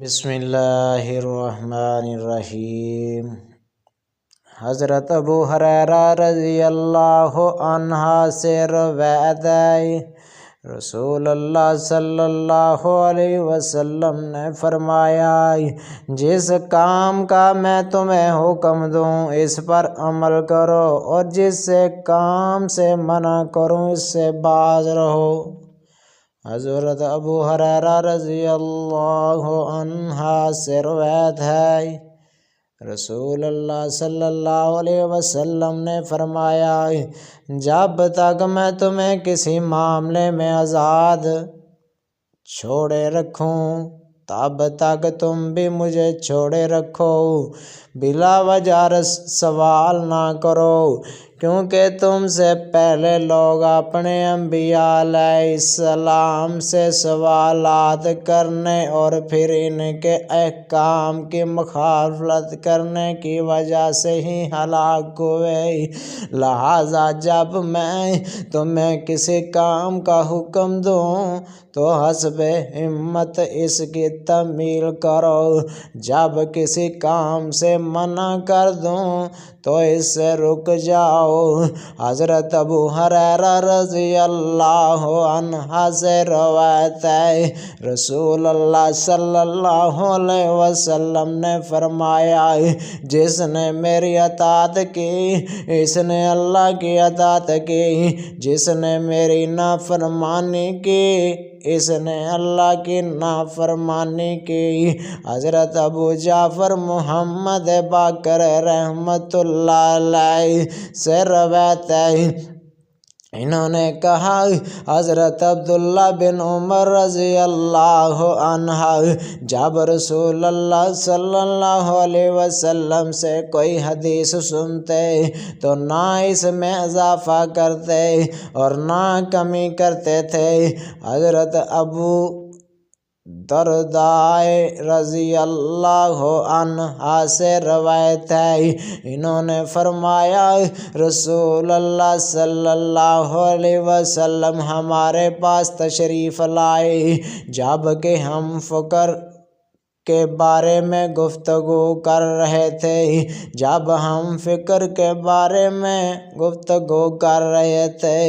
بسم اللہ الرحمن الرحیم۔ حضرت ابو ہریرہ رضی اللہ عنہ سے روایت ہے، رسول اللہ صلی اللہ علیہ وسلم نے فرمایا، جس کام کا میں تمہیں حکم دوں اس پر عمل کرو، اور جس کام سے منع کروں اس سے باز رہو۔ حضرت ابو ہریرہ رضی اللہ عنہ سے روایت ہے، رسول اللہ صلی اللہ علیہ وسلم نے فرمایا، جب تک میں تمہیں کسی معاملے میں آزاد چھوڑے رکھوں تب تک تم بھی مجھے چھوڑے رکھو، بلا وجہ سوال نہ کرو، کیونکہ تم سے پہلے لوگ اپنے انبیاء علیہ السلام سے سوالات کرنے اور پھر ان کے احکام کی مخالفت کرنے کی وجہ سے ہی ہلاک ہوئے۔ لہٰذا جب میں تمہیں کسی کام کا حکم دوں تو حسب ہمت اس کی تعمیل کرو، جب کسی کام سے منع کر دوں تو اس سے رک جاؤ۔ حضرت ابو ہریرہ رضی اللہ عنہ سے روایت ہے، رسول اللہ صلی اللہ علیہ وسلم نے فرمایا، جس نے میری اطاعت کی اس نے اللہ کی اطاعت کی، جس نے میری نافرمانی کی اس نے اللہ کی نافرمانی کی۔ حضرت ابو جعفر محمد باقر رحمۃ اللہ علیہ سے روایت ہے، انہوں نے کہا، حضرت عبداللہ بن عمر رضی اللہ عنہ جب رسول اللہ صلی اللہ علیہ وسلم سے کوئی حدیث سنتے تو نہ اس میں اضافہ کرتے اور نہ کمی کرتے تھے۔ حضرت ابو درداء رضی اللہ عنہ سے روایت ہے، انہوں نے فرمایا، رسول اللہ صلی اللہ علیہ وسلم ہمارے پاس تشریف لائے جب کہ ہم فقر کے بارے میں گفتگو کر رہے تھے۔ جب ہم فقر کے بارے میں گفتگو کر رہے تھے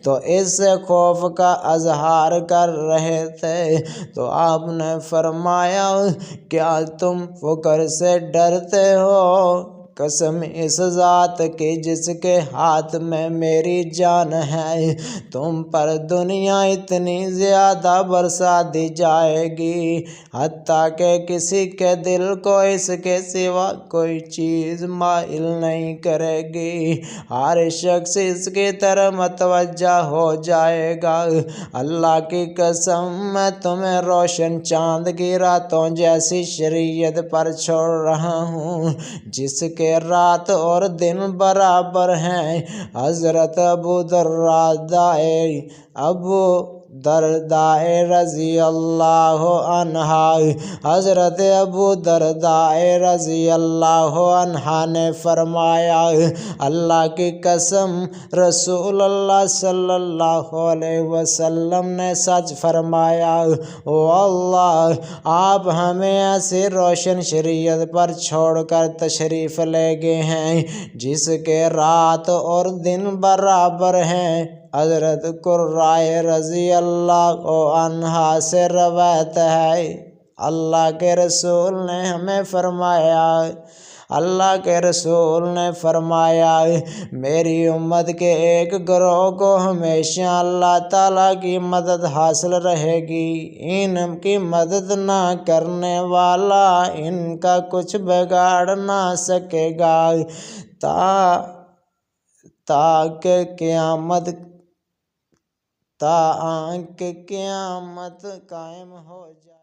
تو اس سے خوف کا اظہار کر رہے تھے تو آپ نے فرمایا، کیا تم فقر سے ڈرتے ہو؟ قسم اس ذات کی جس کے ہاتھ میں میری جان ہے، تم پر دنیا اتنی زیادہ برسا دی جائے گی حتیٰ کہ کسی کے دل کو اس کے سوا کوئی چیز مائل نہیں کرے گی، ہر شخص اس کی طرف متوجہ ہو جائے گا۔ اللہ کی قسم میں تمہیں روشن چاند کی راتوں جیسی شریعت پر چھوڑ رہا ہوں جس کے رات اور دن برابر ہیں۔ حضرت ابو درداء رضی اللہ عنہ حضرت ابو درداء رضی اللہ عنہ نے فرمایا، اللہ کی قسم رسول اللہ صلی اللہ علیہ وسلم نے سچ فرمایا، واللہ آپ ہمیں ایسی روشن شریعت پر چھوڑ کر تشریف لے گئے ہیں جس کے رات اور دن برابر ہیں۔ حضرت قرہ رضی اللہ عنہ سے روایت ہے، اللہ کے رسول نے ہمیں فرمایا، اللہ کے رسول نے فرمایا، میری امت کے ایک گروہ کو ہمیشہ اللہ تعالیٰ کی مدد حاصل رہے گی، ان کی مدد نہ کرنے والا ان کا کچھ بگاڑ نہ سکے گا تاکہ قیامت قائم ہو جائے۔